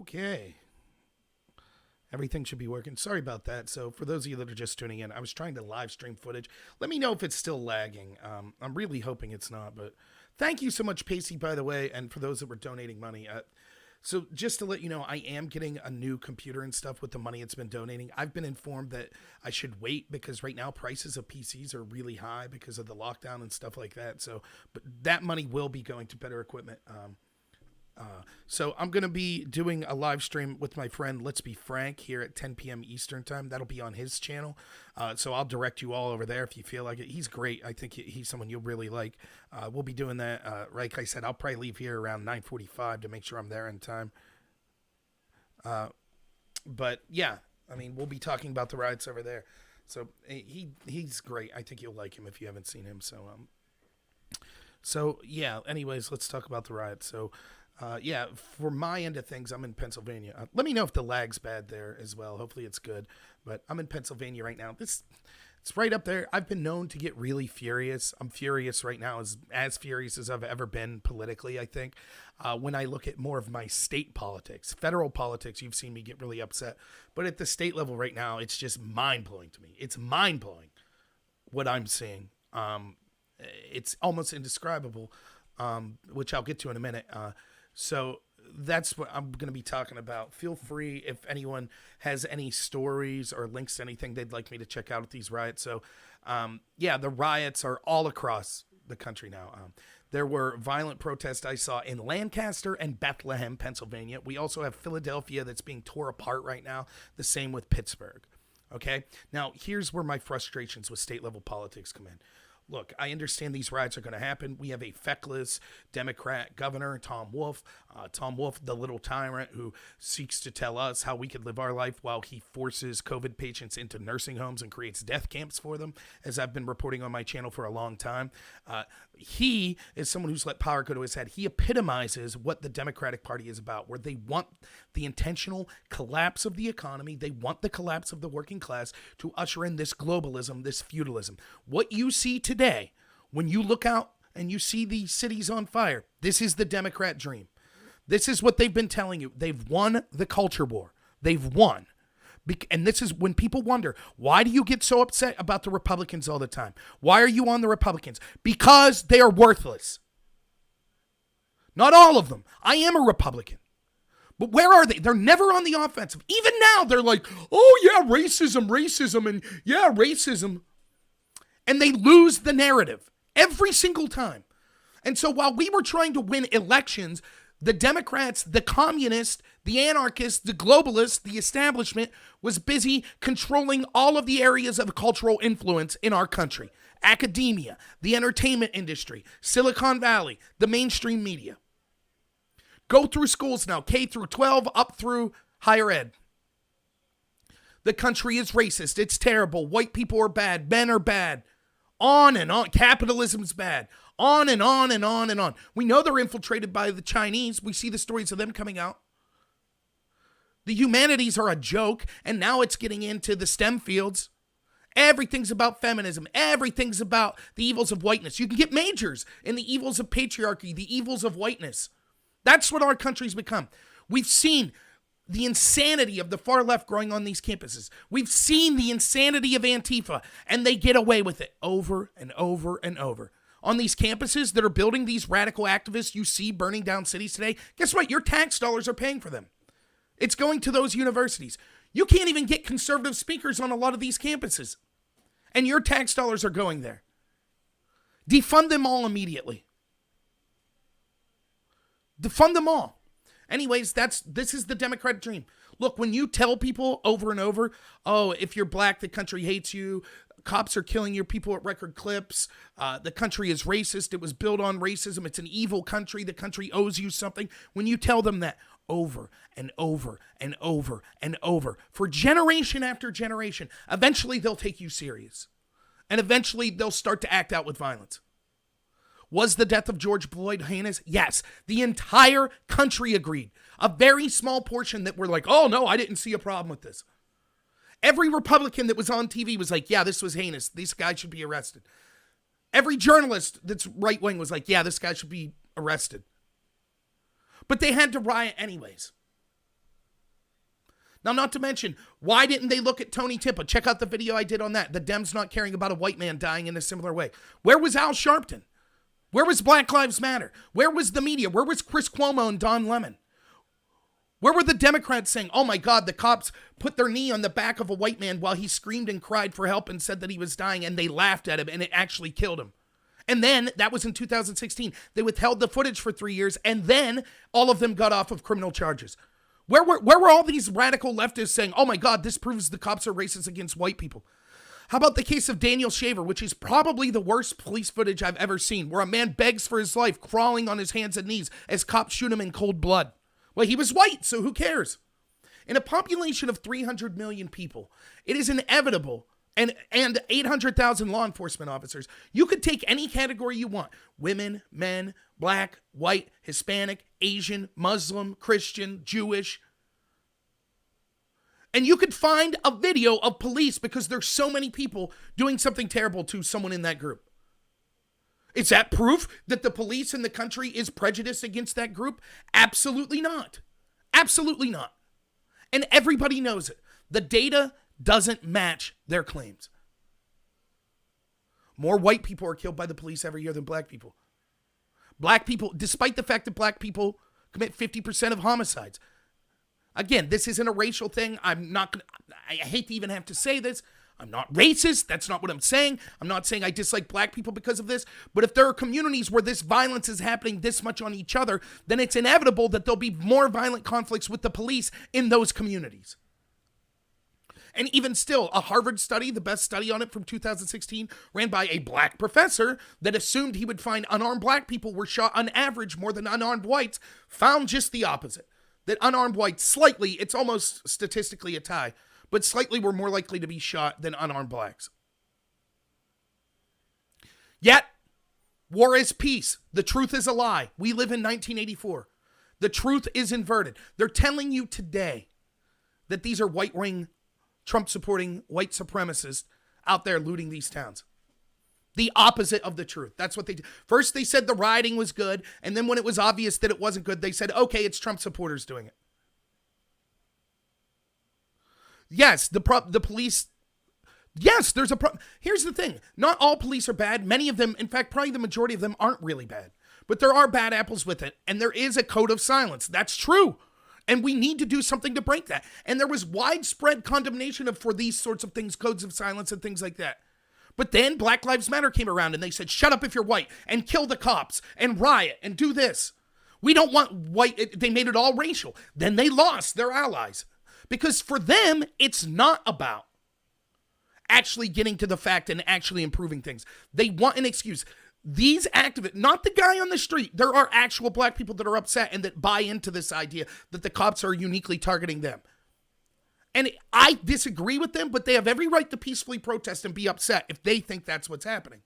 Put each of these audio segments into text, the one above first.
Okay. Everything should be working. Sorry about that. So, for those of you that are just tuning in, I was trying to live stream footage. Let me know if it's still lagging. I'm really hoping it's not. But thank you so much, Pacey, by the way, and for those that were donating money. So, just to let you know, I am getting a new computer and stuff with the money it's been donating. I've been informed that I should wait because right now prices of PCs are really high because of the lockdown and stuff like that. So, but that money will be going to better equipment. So I'm going to be doing a live stream with my friend, Let's Be Frank, here at 10 p.m. Eastern time. That'll be on his channel. So I'll direct you all over there if you feel like it. He's great. I think he's someone you'll really like. We'll be doing that. Like I said, I'll probably leave here around 9:45 to make sure I'm there in time. But yeah, I mean, we'll be talking about the riots over there. So he's great. I think you'll like him if you haven't seen him. So yeah, anyways, let's talk about the riots. So, yeah, for my end of things, I'm in Pennsylvania. Let me know if the lag's bad there as well. Hopefully it's good. But I'm in Pennsylvania right now. It's right up there. I've been known to get really furious. I'm furious right now, as furious as I've ever been politically, I think. When I look at more of my state politics, federal politics, you've seen me get really upset. But at the state level right now, it's just mind-blowing to me. It's mind-blowing what I'm seeing. It's almost indescribable, which I'll get to in a minute. So that's what I'm going to be talking about. Feel free if anyone has any stories or links to anything they'd like me to check out at these riots. So, yeah, the riots are all across the country now. There were violent protests I saw in Lancaster and Bethlehem, Pennsylvania. We also have Philadelphia that's being tore apart right now. The same with Pittsburgh. Okay. Now, here's where my frustrations with state level politics come in. Look, I understand these riots are going to happen. We have a feckless Democrat governor, Tom Wolf. Tom Wolf, the little tyrant who seeks to tell us how we could live our life while he forces COVID patients into nursing homes and creates death camps for them, as I've been reporting on my channel for a long time. He is someone who's let power go to his head. He epitomizes what the Democratic Party is about, where they want the intentional collapse of the economy. They want the collapse of the working class to usher in this globalism, this feudalism. What you see today, when you look out and you see these cities on fire, this is the Democrat dream. This is what they've been telling you. They've won the culture war. They've won. And this is when people wonder, why do you get so upset about the Republicans all the time? Why are you on the Republicans? Because they are worthless. Not all of them. I am a Republican. But where are they? They're never on the offensive. Even now, they're like, oh, yeah, racism, and yeah, racism. And they lose the narrative every single time. And so while we were trying to win elections, the Democrats, the communists, the anarchists, the globalists, the establishment was busy controlling all of the areas of cultural influence in our country. Academia, the entertainment industry, Silicon Valley, the mainstream media. Go through schools now, K through 12, up through higher ed. The country is racist. It's terrible. White people are bad. Men are bad. On and on. Capitalism's bad. On and on and on and on. We know they're infiltrated by the Chinese. We see the stories of them coming out. The humanities are a joke, and now it's getting into the STEM fields. Everything's about feminism. Everything's about the evils of whiteness. You can get majors in the evils of patriarchy, the evils of whiteness. That's what our country's become. We've seen the insanity of the far left growing on these campuses. We've seen the insanity of Antifa, and they get away with it over and over and over. On these campuses that are building these radical activists you see burning down cities today, guess what? Your tax dollars are paying for them. It's going to those universities. You can't even get conservative speakers on a lot of these campuses, and your tax dollars are going there. Defund them all immediately. Defund them all. Anyways, this is the Democratic dream. Look, when you tell people over and over, oh, if you're black, the country hates you, cops are killing your people at record clips, the country is racist, it was built on racism, it's an evil country, the country owes you something. When you tell them that over and over and over and over, for generation after generation, eventually they'll take you serious. And eventually they'll start to act out with violence. Was the death of George Floyd heinous? Yes. The entire country agreed. A very small portion that were like, oh no, I didn't see a problem with this. Every Republican that was on TV was like, yeah, this was heinous. This guy should be arrested. Every journalist that's right-wing was like, yeah, this guy should be arrested. But they had to riot anyways. Now, not to mention, why didn't they look at Tony Tippa? Check out the video I did on that. The Dems not caring about a white man dying in a similar way. Where was Al Sharpton? Where was Black Lives Matter? Where was the media? Where was Chris Cuomo and Don Lemon? Where were the Democrats saying, oh my God, the cops put their knee on the back of a white man while he screamed and cried for help and said that he was dying, and they laughed at him and it actually killed him? And then, that was in 2016, they withheld the footage for 3 years, and then all of them got off of criminal charges. Where were all these radical leftists saying, oh my God, this proves the cops are racist against white people? How about the case of Daniel Shaver, which is probably the worst police footage I've ever seen, where a man begs for his life, crawling on his hands and knees as cops shoot him in cold blood? Well, he was white, so who cares? In a population of 300 million people, it is inevitable, and 800,000 law enforcement officers, you could take any category you want: women, men, black, white, Hispanic, Asian, Muslim, Christian, Jewish. And you could find a video of police because there's so many people doing something terrible to someone in that group. Is that proof that the police in the country is prejudiced against that group? Absolutely not. Absolutely not. And everybody knows it. The data doesn't match their claims. More white people are killed by the police every year than black people. Black people, despite the fact that black people commit 50% of homicides. Again, this isn't a racial thing. I hate to even have to say this. I'm not racist. That's not what I'm saying. I'm not saying I dislike black people because of this. But if there are communities where this violence is happening this much on each other, then it's inevitable that there'll be more violent conflicts with the police in those communities. And even still, a Harvard study, the best study on it from 2016, ran by a black professor that assumed he would find unarmed black people were shot on average more than unarmed whites, found just the opposite. That unarmed whites slightly, it's almost statistically a tie, but slightly were more likely to be shot than unarmed blacks. Yet, war is peace. The truth is a lie. We live in 1984. The truth is inverted. They're telling you today that these are white-wing, Trump-supporting white supremacists out there looting these towns. The opposite of the truth. That's what they did. First, they said the rioting was good, and then when it was obvious that it wasn't good, they said, okay, it's Trump supporters doing it. Yes, the police... Yes, there's a problem. Here's the thing. Not all police are bad. Many of them, in fact, probably the majority of them aren't really bad. But there are bad apples with it, and there is a code of silence. That's true. And we need to do something to break that. And there was widespread condemnation for these sorts of things, codes of silence and things like that. But then Black Lives Matter came around and they said, shut up if you're white, and kill the cops, and riot, and do this. We don't want white. They made it all racial. Then they lost their allies. Because for them, it's not about actually getting to the fact and actually improving things. They want an excuse. These activists, not the guy on the street, there are actual black people that are upset and that buy into this idea that the cops are uniquely targeting them. And I disagree with them, but they have every right to peacefully protest and be upset if they think that's what's happening.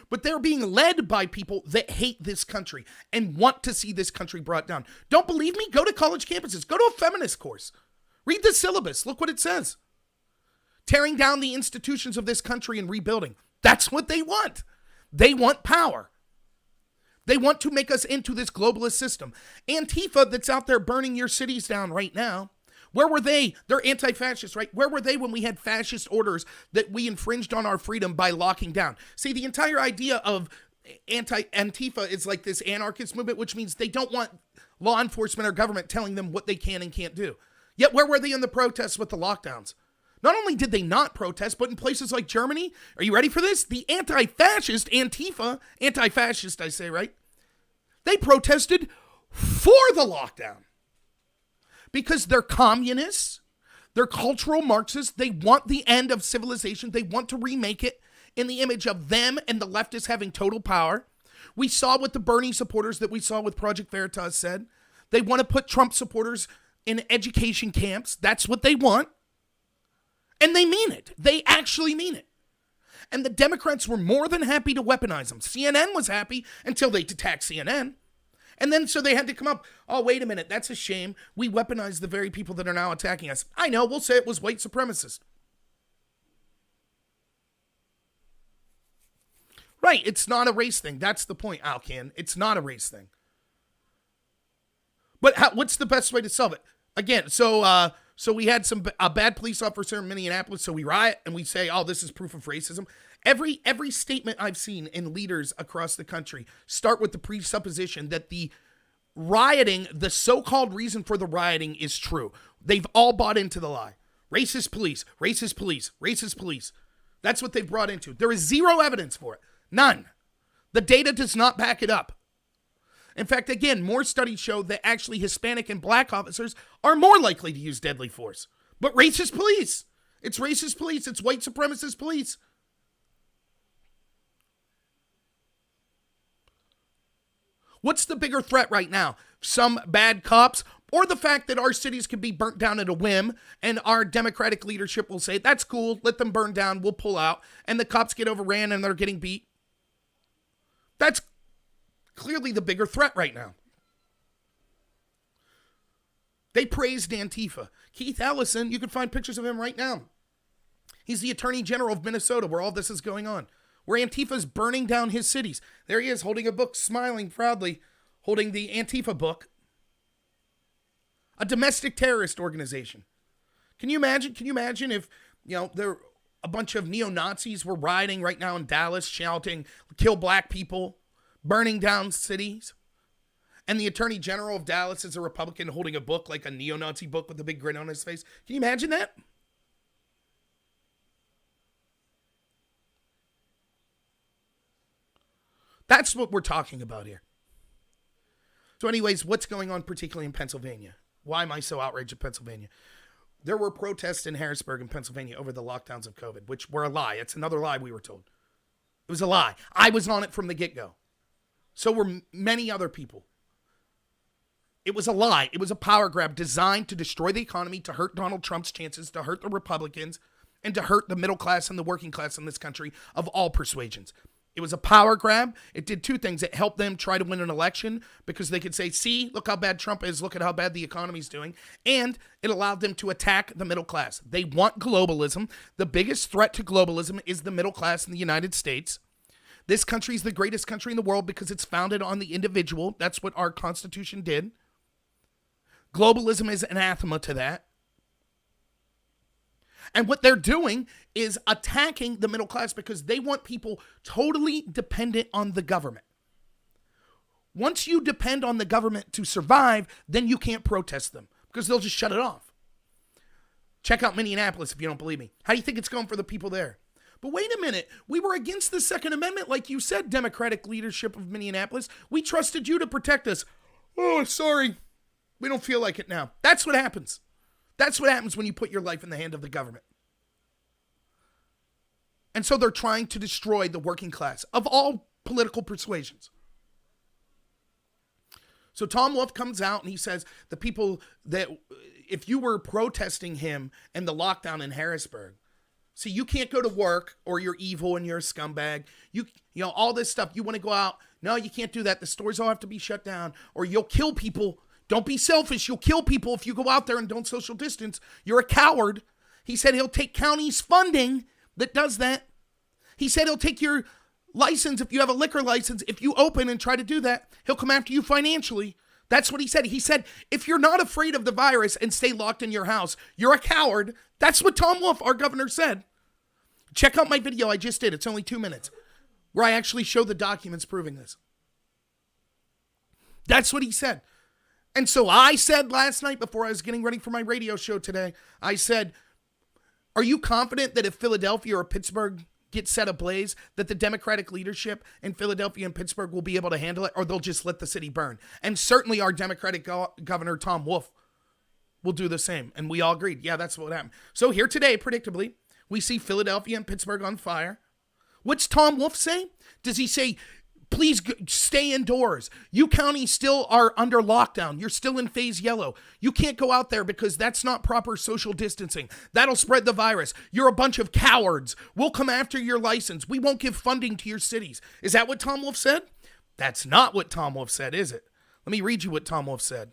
But they're being led by people that hate this country and want to see this country brought down. Don't believe me? Go to college campuses. Go to a feminist course. Read the syllabus. Look what it says. Tearing down the institutions of this country and rebuilding. That's what they want. They want power. They want to make us into this globalist system. Antifa that's out there burning your cities down right now. Where were they? They're anti-fascist, right? Where were they when we had fascist orders that we infringed on our freedom by locking down? See, the entire idea of Antifa is like this anarchist movement, which means they don't want law enforcement or government telling them what they can and can't do. Yet where were they in the protests with the lockdowns? Not only did they not protest, but in places like Germany, are you ready for this? The anti-fascist Antifa, anti-fascist I say, right? They protested for the lockdown. Because they're communists, they're cultural Marxists, they want the end of civilization, they want to remake it in the image of them and the leftists having total power. We saw what the Bernie supporters that we saw with Project Veritas said. They want to put Trump supporters in education camps. That's what they want. And they mean it. They actually mean it. And the Democrats were more than happy to weaponize them. CNN was happy until they attacked CNN. And then so they had to come up, oh, wait a minute, that's a shame. We weaponized the very people that are now attacking us. I know, we'll say it was white supremacists. Right, it's not a race thing. That's the point, Alcan. It's not a race thing. But what's the best way to solve it? Again, so So we had a bad police officer in Minneapolis, so we riot and we say, oh, this is proof of racism. Every statement I've seen in leaders across the country start with the presupposition that the rioting, the so-called reason for the rioting, is true. They've all bought into the lie. Racist police, racist police, racist police. That's what they've brought into. There is zero evidence for it. None. The data does not back it up. In fact, again, more studies show that actually Hispanic and black officers are more likely to use deadly force. But racist police. It's racist police. It's white supremacist police. What's the bigger threat right now? Some bad cops, or the fact that our cities could be burnt down at a whim and our Democratic leadership will say, that's cool, let them burn down, we'll pull out, and the cops get overran and they're getting beat? That's clearly the bigger threat right now. They praised Antifa. Keith Ellison, you can find pictures of him right now. He's the Attorney General of Minnesota, where all this is going on, where Antifa's burning down his cities. There he is, holding a book, smiling proudly, holding the Antifa book. A domestic terrorist organization. Can you imagine? Can you imagine if, there a bunch of neo-Nazis were rioting right now in Dallas, shouting, kill black people, burning down cities? And the Attorney General of Dallas is a Republican holding a book, like a neo-Nazi book with a big grin on his face. Can you imagine that? That's what we're talking about here. So anyways, what's going on particularly in Pennsylvania? Why am I so outraged at Pennsylvania? There were protests in Harrisburg in Pennsylvania over the lockdowns of COVID, which were a lie. It's another lie we were told. It was a lie. I was on it from the get-go. So were many other people. It was a lie. It was a power grab designed to destroy the economy, to hurt Donald Trump's chances, to hurt the Republicans, and to hurt the middle class and the working class in this country of all persuasions. It was a power grab. It did two things. It helped them try to win an election because they could say, see, look how bad Trump is. Look at how bad the economy's doing. And it allowed them to attack the middle class. They want globalism. The biggest threat to globalism is the middle class in the United States. This country is the greatest country in the world because it's founded on the individual. That's what our Constitution did. Globalism is anathema to that. And what they're doing is attacking the middle class because they want people totally dependent on the government. Once you depend on the government to survive, then you can't protest them because they'll just shut it off. Check out Minneapolis if you don't believe me. How do you think it's going for the people there? But wait a minute. We were against the Second Amendment, like you said, Democratic leadership of Minneapolis. We trusted you to protect us. Oh, sorry. We don't feel like it now. That's what happens. That's what happens when you put your life in the hand of the government. And so they're trying to destroy the working class of all political persuasions. So Tom Wolf comes out and he says the people that, if you were protesting him and the lockdown in Harrisburg, see, you can't go to work or you're evil and you're a scumbag. You know, all this stuff. You want to go out. No, you can't do that. The stores all have to be shut down or you'll kill people. Don't be selfish. You'll kill people if you go out there and don't social distance. You're a coward. He said he'll take counties funding that does that. He said he'll take your license if you have a liquor license. If you open and try to do that, he'll come after you financially. That's what he said. He said, if you're not afraid of the virus and stay locked in your house, you're a coward. That's what Tom Wolf, our governor, said. Check out my video I just did. It's only 2 minutes where I actually show the documents proving this. That's what he said. And so I said last night before I was getting ready for my radio show today, I said, are you confident that if Philadelphia or Pittsburgh get set ablaze, that the Democratic leadership in Philadelphia and Pittsburgh will be able to handle it, or they'll just let the city burn? And certainly our Democratic governor, Tom Wolf, will do the same. And we all agreed, yeah, that's what happened. So here today, predictably, we see Philadelphia and Pittsburgh on fire. What's Tom Wolf say? Does he say, please stay indoors? You counties still are under lockdown. You're still in phase yellow. You can't go out there because that's not proper social distancing. That'll spread the virus. You're a bunch of cowards. We'll come after your license. We won't give funding to your cities. Is that what Tom Wolf said? That's not what Tom Wolf said, is it? Let me read you what Tom Wolf said.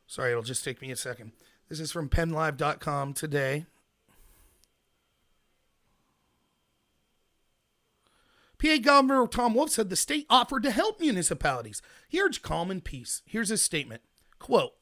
Sorry, it'll just take me a second. This is from PennLive.com today. PA Governor Tom Wolf said the state offered to help municipalities. He urged calm and peace. Here's his statement. Quote,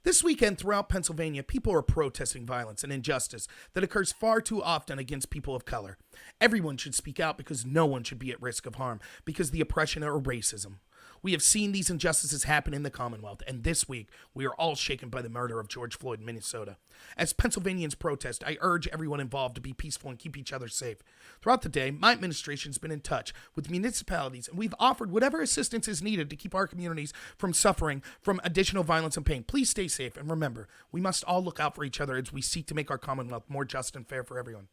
this weekend throughout Pennsylvania, people are protesting violence and injustice that occurs far too often against people of color. Everyone should speak out because no one should be at risk of harm because of the oppression or racism. We have seen these injustices happen in the Commonwealth, and this week we are all shaken by the murder of George Floyd in Minnesota. As Pennsylvanians protest, I urge everyone involved to be peaceful and keep each other safe. Throughout the day, my administration has been in touch with municipalities, and we've offered whatever assistance is needed to keep our communities from suffering from additional violence and pain. Please stay safe, and remember, we must all look out for each other as we seek to make our Commonwealth more just and fair for everyone.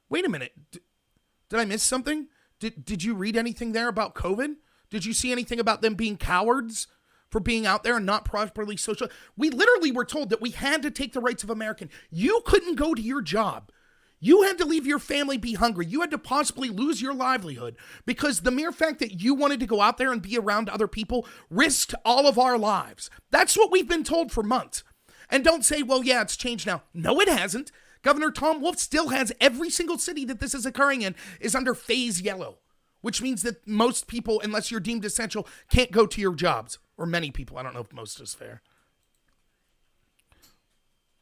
Wait a minute. Did I miss something? Did you read anything there about COVID? Did you see anything about them being cowards for being out there and not properly social? We literally were told that we had to take the rights of American. You couldn't go to your job. You had to leave your family be hungry. You had to possibly lose your livelihood because the mere fact that you wanted to go out there and be around other people risked all of our lives. That's what we've been told for months. And don't say, well, yeah, it's changed now. No, it hasn't. Governor Tom Wolf still has every single city that this is occurring in is under phase yellow, which means that most people, unless you're deemed essential, can't go to your jobs. Or many people. I don't know if most is fair.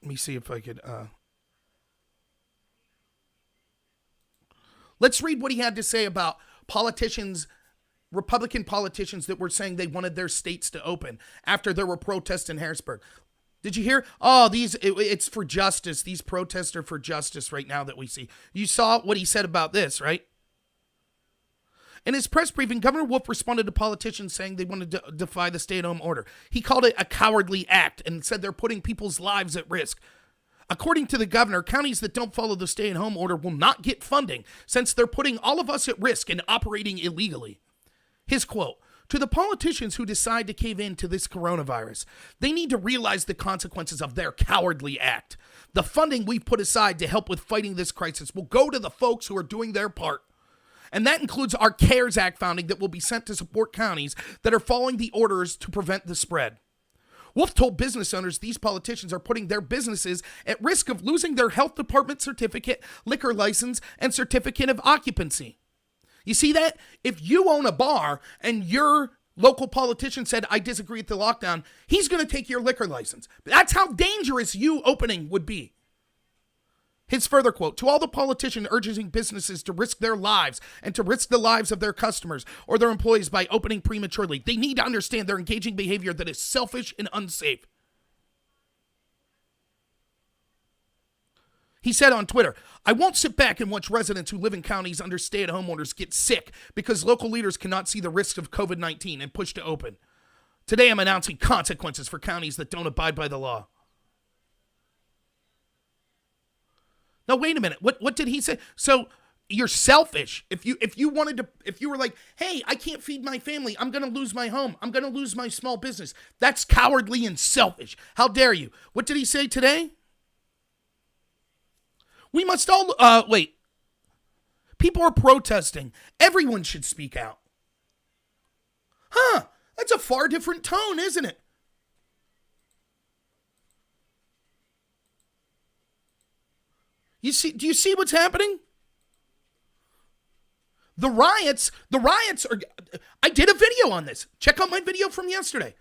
Let me see if I could... Let's read what he had to say about politicians, Republican politicians that were saying they wanted their states to open after there were protests in Harrisburg. Did you hear? Oh, it's for justice. These protests are for justice right now that we see. You saw what he said about this, right? In his press briefing, Governor Wolf responded to politicians saying they wanted to defy the stay-at-home order. He called it a cowardly act and said they're putting people's lives at risk. According to the governor, counties that don't follow the stay-at-home order will not get funding since they're putting all of us at risk and operating illegally. His quote, to the politicians who decide to cave in to this coronavirus, they need to realize the consequences of their cowardly act. The funding we've put aside to help with fighting this crisis will go to the folks who are doing their part. And that includes our CARES Act funding that will be sent to support counties that are following the orders to prevent the spread. Wolf told business owners these politicians are putting their businesses at risk of losing their health department certificate, liquor license, and certificate of occupancy. You see that? If you own a bar and your local politician said, I disagree with the lockdown, he's going to take your liquor license. That's how dangerous you opening would be. His further quote, to all the politicians urging businesses to risk their lives and to risk the lives of their customers or their employees by opening prematurely, they need to understand they're engaging behavior that is selfish and unsafe. He said on Twitter, I won't sit back and watch residents who live in counties under stay-at-home orders get sick because local leaders cannot see the risks of COVID-19 and push to open. Today I'm announcing consequences for counties that don't abide by the law. Now, wait a minute. What did he say? So you're selfish. If you were like, hey, I can't feed my family. I'm going to lose my home. I'm going to lose my small business. That's cowardly and selfish. How dare you? What did he say today? We must all, wait. People are protesting. Everyone should speak out. Huh. That's a far different tone, isn't it? Do you see what's happening? The riots are, I did a video on this. Check out my video from yesterday.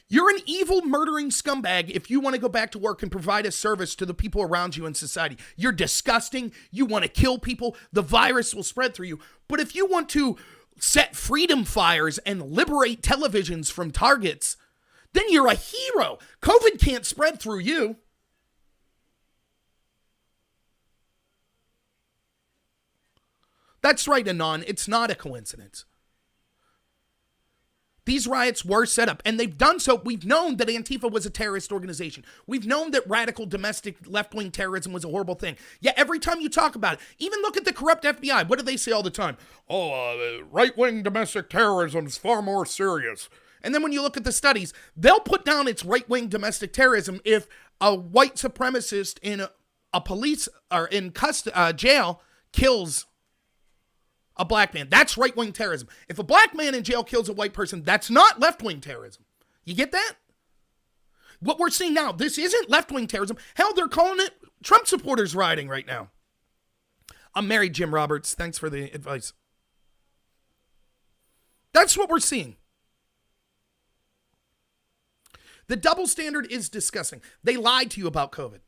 You're an evil, murdering scumbag if you want to go back to work and provide a service to the people around you in society. You're disgusting. You want to kill people. The virus will spread through you. But if you want to set freedom fires and liberate televisions from targets, then you're a hero. COVID can't spread through you. That's right, Anon. It's not a coincidence. These riots were set up, and they've done so. We've known that Antifa was a terrorist organization. We've known that radical domestic left-wing terrorism was a horrible thing. Yet every time you talk about it, even look at the corrupt FBI. What do they say all the time? Right-wing domestic terrorism is far more serious. And then when you look at the studies, they'll put down its right-wing domestic terrorism if a white supremacist in a police or in jail kills a black man. That's right-wing terrorism. If a black man in jail kills a white person, that's not left-wing terrorism. You get that? What we're seeing now, this isn't left-wing terrorism. Hell, they're calling it Trump supporters rioting right now. I'm married, Jim Roberts. Thanks for the advice. That's what we're seeing. The double standard is disgusting. They lied to you about COVID.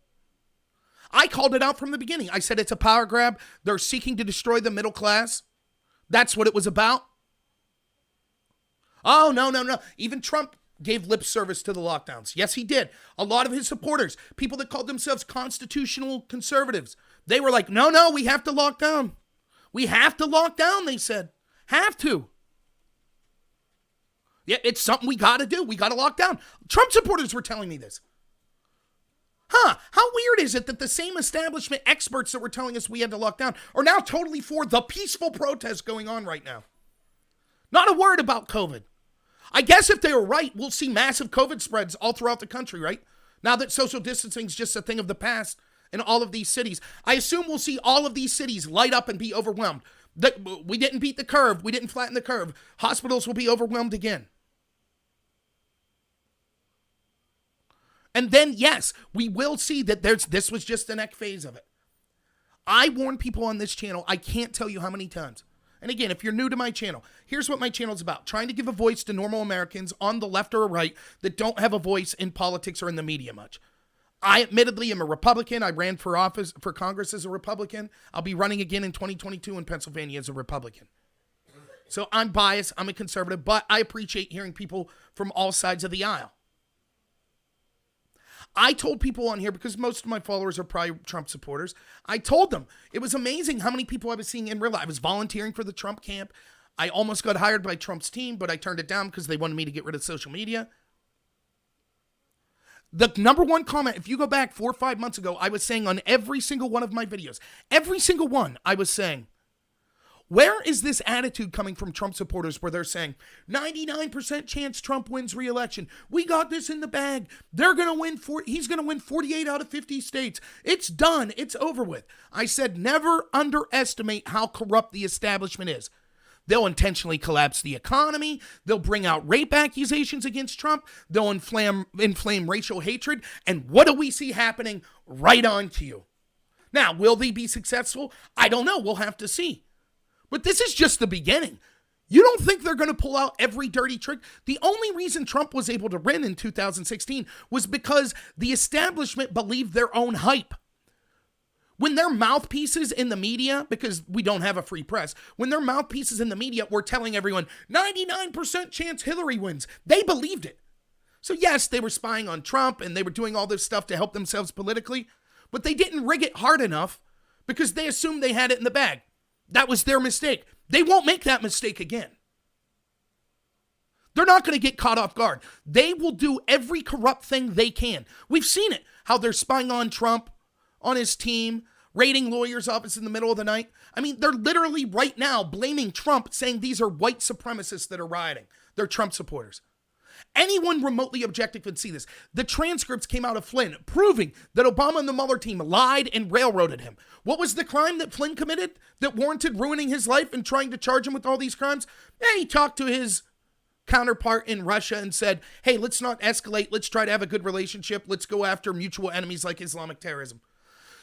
I called it out from the beginning. I said it's a power grab. They're seeking to destroy the middle class. That's what it was about. Oh, no. Even Trump gave lip service to the lockdowns. Yes, he did. A lot of his supporters, people that called themselves constitutional conservatives, they were like, no, we have to lock down. We have to lock down, they said. Have to. Yeah, it's something we got to do. We got to lock down. Trump supporters were telling me this. How weird is it that the same establishment experts that were telling us we had to lock down are now totally for the peaceful protest going on right now? Not a word about COVID. I guess if they were right, we'll see massive COVID spreads all throughout the country, right? Now that social distancing is just a thing of the past in all of these cities. I assume we'll see all of these cities light up and be overwhelmed. We didn't beat the curve. We didn't flatten the curve. Hospitals will be overwhelmed again. And then, yes, we will see that this was just the next phase of it. I warn people on this channel, I can't tell you how many times. And again, if you're new to my channel, here's what my channel is about. Trying to give a voice to normal Americans on the left or right that don't have a voice in politics or in the media much. I admittedly am a Republican. I ran for Congress as a Republican. I'll be running again in 2022 in Pennsylvania as a Republican. So I'm biased. I'm a conservative, but I appreciate hearing people from all sides of the aisle. I told people on here, because most of my followers are probably Trump supporters, I told them it was amazing how many people I was seeing in real life. I was volunteering for the Trump camp. I almost got hired by Trump's team, but I turned it down because they wanted me to get rid of social media. The number one comment, if you go back 4 or 5 months ago, I was saying on every single one of my videos, every single one, I was saying, where is this attitude coming from Trump supporters where they're saying 99% chance Trump wins re-election? We got this in the bag. They're going to win. He's going to win 48 out of 50 states. It's done. It's over with. I said, never underestimate how corrupt the establishment is. They'll intentionally collapse the economy. They'll bring out rape accusations against Trump. They'll inflame racial hatred. And what do we see happening? Right on cue. Now, will they be successful? I don't know. We'll have to see. But this is just the beginning. You don't think they're going to pull out every dirty trick? The only reason Trump was able to win in 2016 was because the establishment believed their own hype. When their mouthpieces in the media, because we don't have a free press, when their mouthpieces in the media were telling everyone 99% chance Hillary wins, they believed it. So yes, they were spying on Trump and they were doing all this stuff to help themselves politically, but they didn't rig it hard enough because they assumed they had it in the bag. That was their mistake. They won't make that mistake again. They're not going to get caught off guard. They will do every corrupt thing they can. We've seen it, how they're spying on Trump, on his team, raiding lawyers' office in the middle of the night. I mean, they're literally right now blaming Trump, saying these are white supremacists that are rioting. They're Trump supporters. Anyone remotely objective can see this. The transcripts came out of Flynn proving that Obama and the Mueller team lied and railroaded him. What was the crime that Flynn committed that warranted ruining his life and trying to charge him with all these crimes? He talked to his counterpart in Russia and said, hey, let's not escalate. Let's try to have a good relationship. Let's go after mutual enemies like Islamic terrorism.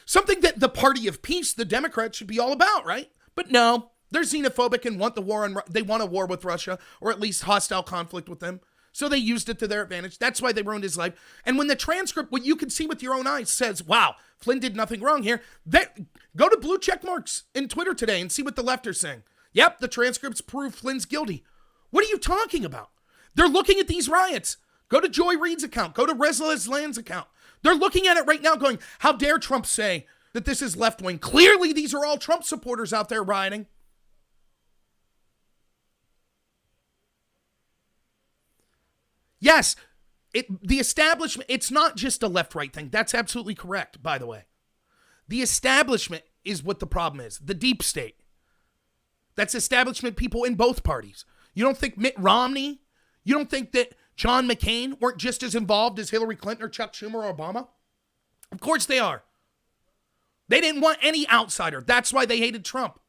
Something that the party of peace, the Democrats, should be all about, right? But no, they're xenophobic and want the war they want a war with Russia, or at least hostile conflict with them. So they used it to their advantage. That's why they ruined his life. And when the transcript, what you can see with your own eyes, says, wow, Flynn did nothing wrong here, go to blue check marks in Twitter today and see what the left are saying. Yep, the transcripts prove Flynn's guilty. What are you talking about? They're looking at these riots. Go to Joy Reid's account. Go to Reza Aslan's account. They're looking at it right now going, how dare Trump say that this is left-wing? Clearly, these are all Trump supporters out there rioting. Yes, the establishment, it's not just a left-right thing. That's absolutely correct, by the way. The establishment is what the problem is. The deep state. That's establishment people in both parties. You don't think Mitt Romney, you don't think that John McCain weren't just as involved as Hillary Clinton or Chuck Schumer or Obama? Of course they are. They didn't want any outsider. That's why they hated Trump.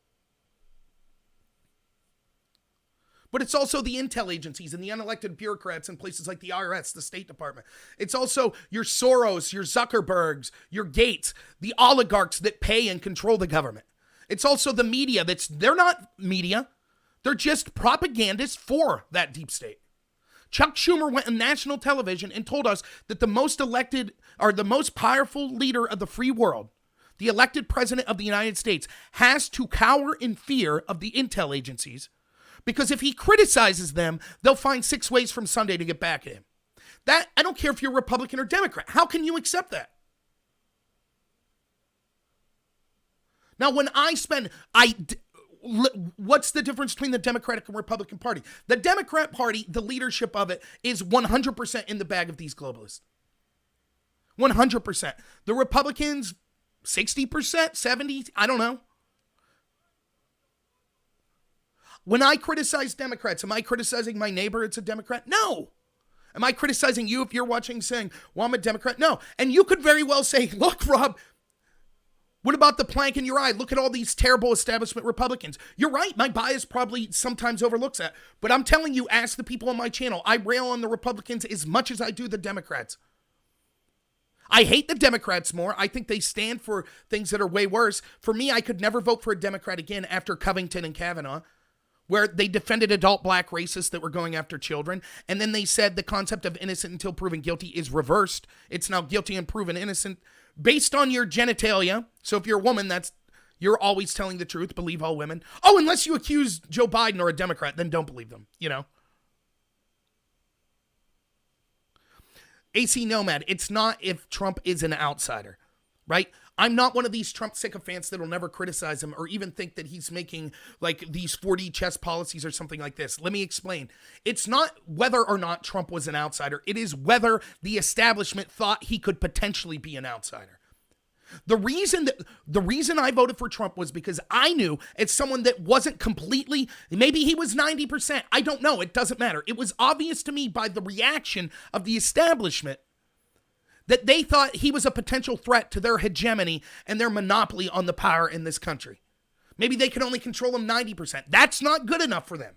But it's also the intel agencies and the unelected bureaucrats in places like the IRS, the State Department. It's also your Soros, your Zuckerbergs, your Gates, the oligarchs that pay and control the government. It's also the media they're not media. They're just propagandists for that deep state. Chuck Schumer went on national television and told us that the most elected or the most powerful leader of the free world, the elected president of the United States, has to cower in fear of the intel agencies because if he criticizes them, they'll find 6 ways from Sunday to get back at him. That, I don't care if you're Republican or Democrat. How can you accept that? Now, when what's the difference between the Democratic and Republican Party? The Democrat Party, the leadership of it, is 100% in the bag of these globalists. 100%. The Republicans, 60%, 70%, I don't know. When I criticize Democrats, am I criticizing my neighbor? It's a Democrat? No. Am I criticizing you if you're watching saying, well, I'm a Democrat? No. And you could very well say, look, Rob, what about the plank in your eye? Look at all these terrible establishment Republicans. You're right. My bias probably sometimes overlooks that. But I'm telling you, ask the people on my channel. I rail on the Republicans as much as I do the Democrats. I hate the Democrats more. I think they stand for things that are way worse. For me, I could never vote for a Democrat again after Covington and Kavanaugh, where they defended adult black racists that were going after children. And then they said the concept of innocent until proven guilty is reversed. It's now guilty and proven innocent based on your genitalia. So if you're a woman, you're always telling the truth. Believe all women. Oh, unless you accuse Joe Biden or a Democrat, then don't believe them, AC Nomad, it's not if Trump is an outsider, right? I'm not one of these Trump sycophants that'll never criticize him or even think that he's making like these 4D chess policies or something like this. Let me explain. It's not whether or not Trump was an outsider. It is whether the establishment thought he could potentially be an outsider. The reason I voted for Trump was because I knew it's someone that wasn't completely, maybe he was 90%. I don't know. It doesn't matter. It was obvious to me by the reaction of the establishment that they thought he was a potential threat to their hegemony and their monopoly on the power in this country. Maybe they could only control him 90%. That's not good enough for them.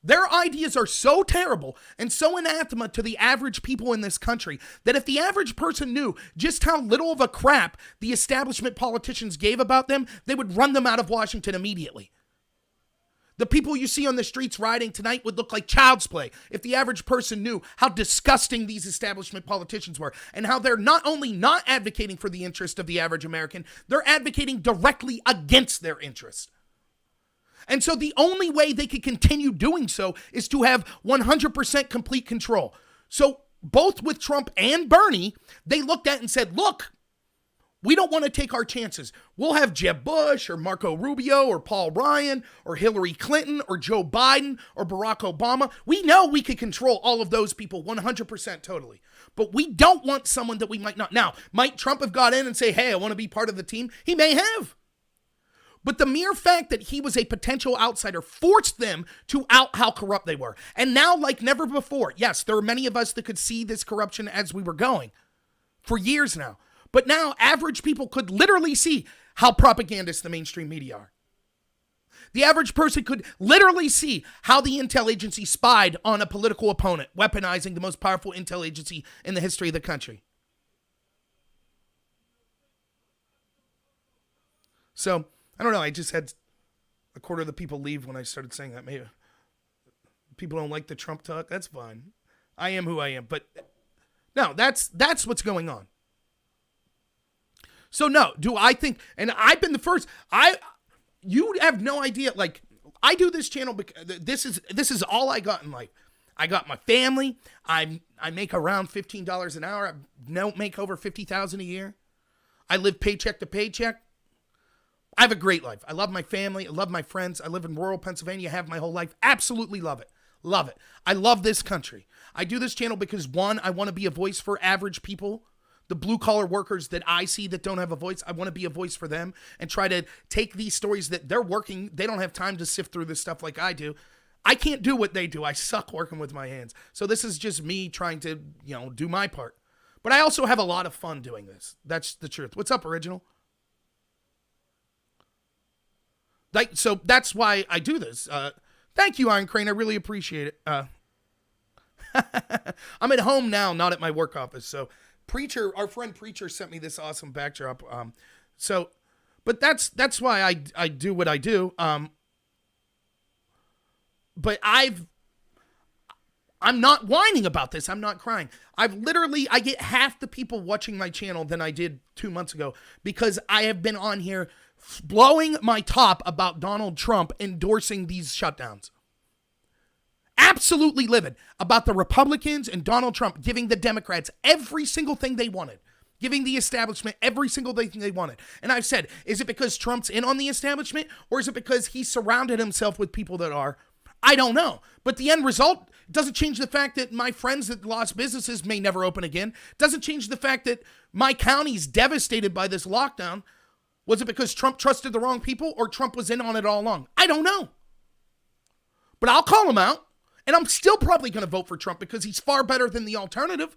Their ideas are so terrible and so anathema to the average people in this country that if the average person knew just how little of a crap the establishment politicians gave about them, they would run them out of Washington immediately. The people you see on the streets rioting tonight would look like child's play if the average person knew how disgusting these establishment politicians were and how they're not only not advocating for the interest of the average American, they're advocating directly against their interest. And so the only way they could continue doing so is to have 100% complete control. So both with Trump and Bernie, they looked at and said, look, we don't want to take our chances. We'll have Jeb Bush or Marco Rubio or Paul Ryan or Hillary Clinton or Joe Biden or Barack Obama. We know we could control all of those people 100% totally. But we don't want someone that we might not. Now, might Trump have got in and say, hey, I want to be part of the team? He may have. But the mere fact that he was a potential outsider forced them to out how corrupt they were. And now, like never before, yes, there are many of us that could see this corruption as we were going for years now. But now average people could literally see how propagandist the mainstream media are. The average person could literally see how the intel agency spied on a political opponent, weaponizing the most powerful intel agency in the history of the country. So, I don't know. I just had a quarter of the people leave when I started saying that. Maybe people don't like the Trump talk. That's fine. I am who I am. But no, that's what's going on. So no, do I think, and I've been the first, you have no idea. Like, I do this channel because this is all I got in life. I got my family. I make around $15 an hour. I don't make over $50,000 a year. I live paycheck to paycheck. I have a great life. I love my family. I love my friends. I live in rural Pennsylvania. I have my whole life. Absolutely love it. Love it. I love this country. I do this channel because, one, I want to be a voice for average people, the blue-collar workers that I see that don't have a voice. I want to be a voice for them and try to take these stories that they're working. They don't have time to sift through this stuff like I do. I can't do what they do. I suck working with my hands. So this is just me trying to, do my part. But I also have a lot of fun doing this. That's the truth. What's up, Original? So that's why I do this. Thank you, Iron Crane. I really appreciate it. I'm at home now, not at my work office. So our friend Preacher sent me this awesome backdrop. But that's why I do what I do. But I'm not whining about this. I'm not crying. I get half the people watching my channel than I did 2 months ago because I have been on here blowing my top about Donald Trump endorsing these shutdowns. Absolutely livid about the Republicans and Donald Trump giving the Democrats every single thing they wanted. Giving the establishment every single thing they wanted. And I've said, is it because Trump's in on the establishment or is it because he surrounded himself with people that are? I don't know. But the end result doesn't change the fact that my friends that lost businesses may never open again. Doesn't change the fact that my county's devastated by this lockdown. Was it because Trump trusted the wrong people or Trump was in on it all along? I don't know. But I'll call him out. And I'm still probably going to vote for Trump because he's far better than the alternative.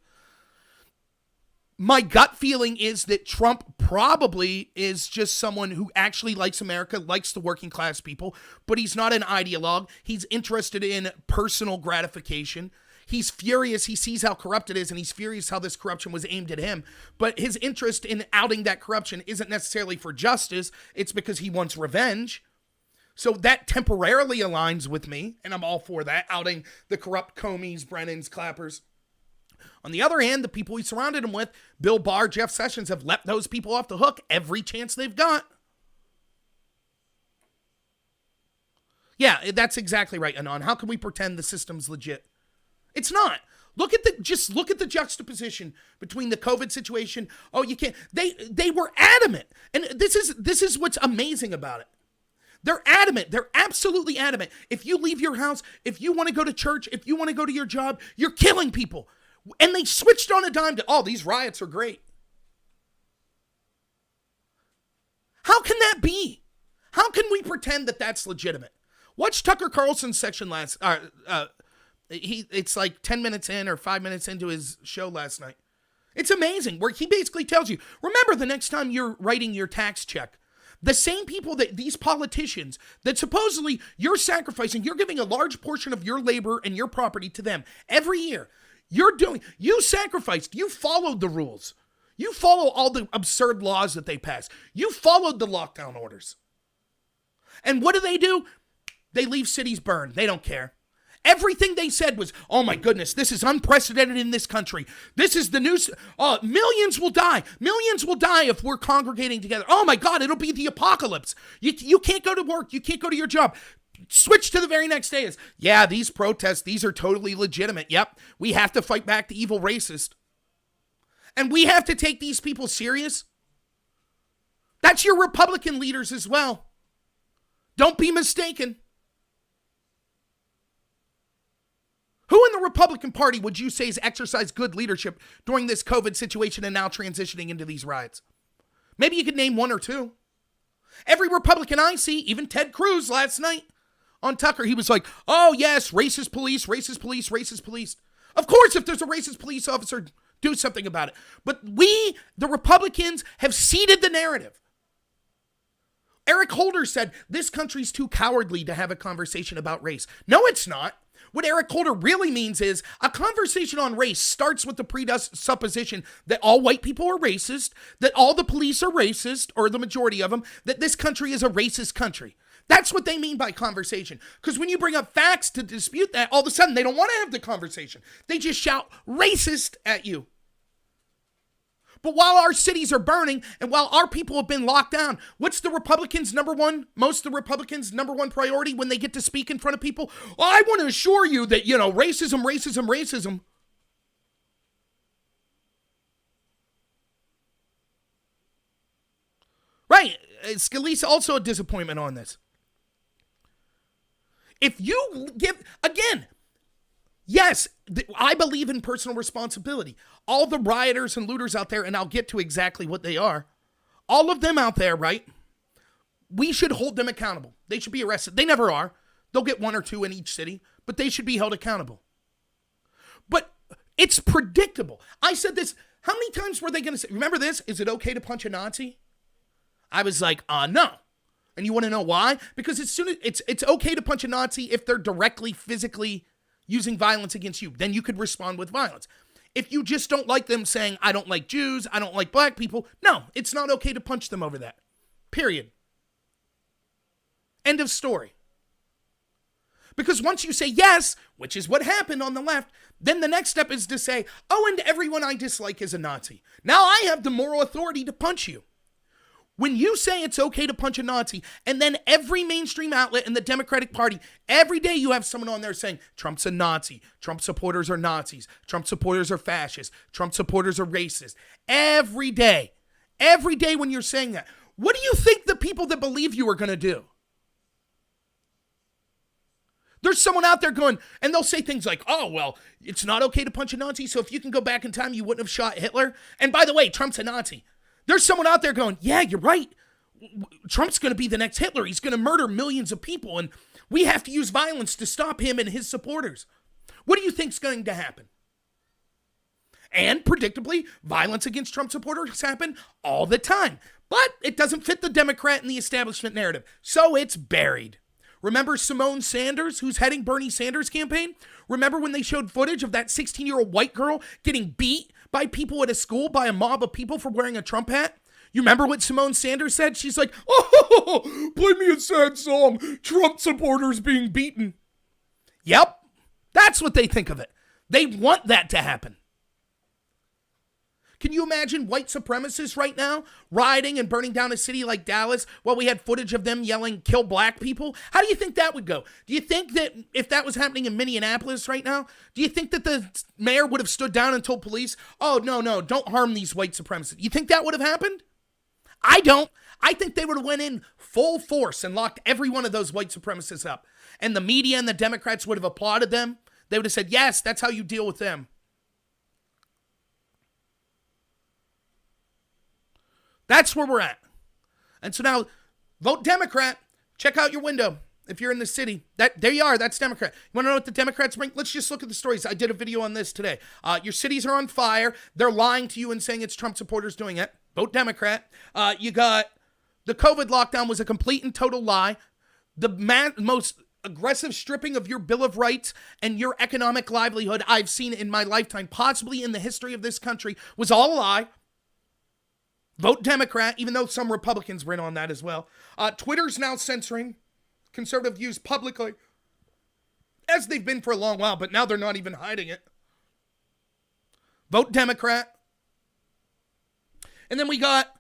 My gut feeling is that Trump probably is just someone who actually likes America, likes the working class people, but he's not an ideologue. He's interested in personal gratification. He's furious. He sees how corrupt it is, and he's furious how this corruption was aimed at him. But his interest in outing that corruption isn't necessarily for justice. It's because he wants revenge. So that temporarily aligns with me, and I'm all for that, outing the corrupt Comeys, Brennans, Clappers. On the other hand, the people he surrounded him with, Bill Barr, Jeff Sessions, have let those people off the hook every chance they've got. Yeah, that's exactly right, Anon. How can we pretend the system's legit? It's not. Look at the juxtaposition between the COVID situation. Oh, you can't. They were adamant. And this is what's amazing about it. They're adamant. They're absolutely adamant. If you leave your house, if you want to go to church, if you want to go to your job, you're killing people. And they switched on a dime to, oh, these riots are great. How can that be? How can we pretend that that's legitimate? Watch Tucker Carlson's section it's like 10 minutes in or 5 minutes into his show last night. It's amazing where he basically tells you, remember the next time you're writing your tax check, the same people that these politicians that supposedly you're sacrificing, you're giving a large portion of your labor and your property to them every year. You sacrificed, you followed the rules. You follow all the absurd laws that they pass. You followed the lockdown orders. And what do? They leave cities burned. They don't care. Everything they said was, oh my goodness, this is unprecedented in this country. This is the news. Millions will die. Millions will die if we're congregating together. Oh my God, it'll be the apocalypse. You can't go to work. You can't go to your job. Switch to the very next day is, yeah, these protests, these are totally legitimate. Yep, we have to fight back the evil racist. And we have to take these people serious. That's your Republican leaders as well. Don't be mistaken. Who in the Republican Party would you say has exercised good leadership during this COVID situation and now transitioning into these riots? Maybe you could name one or two. Every Republican I see, even Ted Cruz last night on Tucker, he was like, oh yes, racist police, racist police, racist police. Of course, if there's a racist police officer, do something about it. But we, the Republicans, have ceded the narrative. Eric Holder said, this country's too cowardly to have a conversation about race. No, it's not. What Eric Holder really means is a conversation on race starts with the presupposition that all white people are racist, that all the police are racist, or the majority of them, that this country is a racist country. That's what they mean by conversation. Because when you bring up facts to dispute that, all of a sudden they don't want to have the conversation. They just shout racist at you. But while our cities are burning and while our people have been locked down, what's the Republicans' number one priority when they get to speak in front of people? Well, I want to assure you that, racism, racism, racism. Right. Scalise also a disappointment on this. If you give, again, yes, I believe in personal responsibility. All the rioters and looters out there, and I'll get to exactly what they are, all of them out there, right? We should hold them accountable. They should be arrested. They never are. They'll get one or two in each city, but they should be held accountable. But it's predictable. I said this, how many times were they going to say, remember this? Is it okay to punch a Nazi? I was like, no. And you want to know why? Because as soon as it's okay to punch a Nazi if they're directly, physically using violence against you, then you could respond with violence. If you just don't like them saying, I don't like Jews, I don't like black people, no, it's not okay to punch them over that. Period. End of story. Because once you say yes, which is what happened on the left, then the next step is to say, oh, and everyone I dislike is a Nazi. Now I have the moral authority to punch you. When you say it's okay to punch a Nazi, and then every mainstream outlet in the Democratic Party, every day you have someone on there saying, Trump's a Nazi, Trump supporters are Nazis, Trump supporters are fascists, Trump supporters are racist. Every day when you're saying that, what do you think the people that believe you are going to do? There's someone out there going, and they'll say things like, oh, well, it's not okay to punch a Nazi, so if you can go back in time, you wouldn't have shot Hitler. And by the way, Trump's a Nazi. There's someone out there going, yeah, you're right. Trump's going to be the next Hitler. He's going to murder millions of people, and we have to use violence to stop him and his supporters. What do you think's going to happen? And predictably, violence against Trump supporters happen all the time. But it doesn't fit the Democrat and the establishment narrative, so it's buried. Remember Simone Sanders, who's heading Bernie Sanders' campaign? Remember when they showed footage of that 16-year-old white girl getting beat by people at a school, by a mob of people for wearing a Trump hat? You remember what Simone Sanders said? She's like, oh, play me a sad song. Trump supporters being beaten. Yep, that's what they think of it. They want that to happen. Can you imagine white supremacists right now rioting and burning down a city like Dallas while we had footage of them yelling, kill black people? How do you think that would go? Do you think that if that was happening in Minneapolis right now, do you think that the mayor would have stood down and told police, oh, no, don't harm these white supremacists? You think that would have happened? I don't. I think they would have went in full force and locked every one of those white supremacists up. And the media and the Democrats would have applauded them. They would have said, yes, that's how you deal with them. That's where we're at. And so now, vote Democrat. Check out your window if you're in the city. There you are. That's Democrat. You want to know what the Democrats bring? Let's just look at the stories. I did a video on this today. Your cities are on fire. They're lying to you and saying it's Trump supporters doing it. Vote Democrat. You got the COVID lockdown was a complete and total lie. The most aggressive stripping of your Bill of Rights and your economic livelihood I've seen in my lifetime, possibly in the history of this country, was all a lie. Vote Democrat, even though some Republicans were in on that as well. Twitter's now censoring conservative views publicly, as they've been for a long while, but now they're not even hiding it. Vote Democrat. And then we got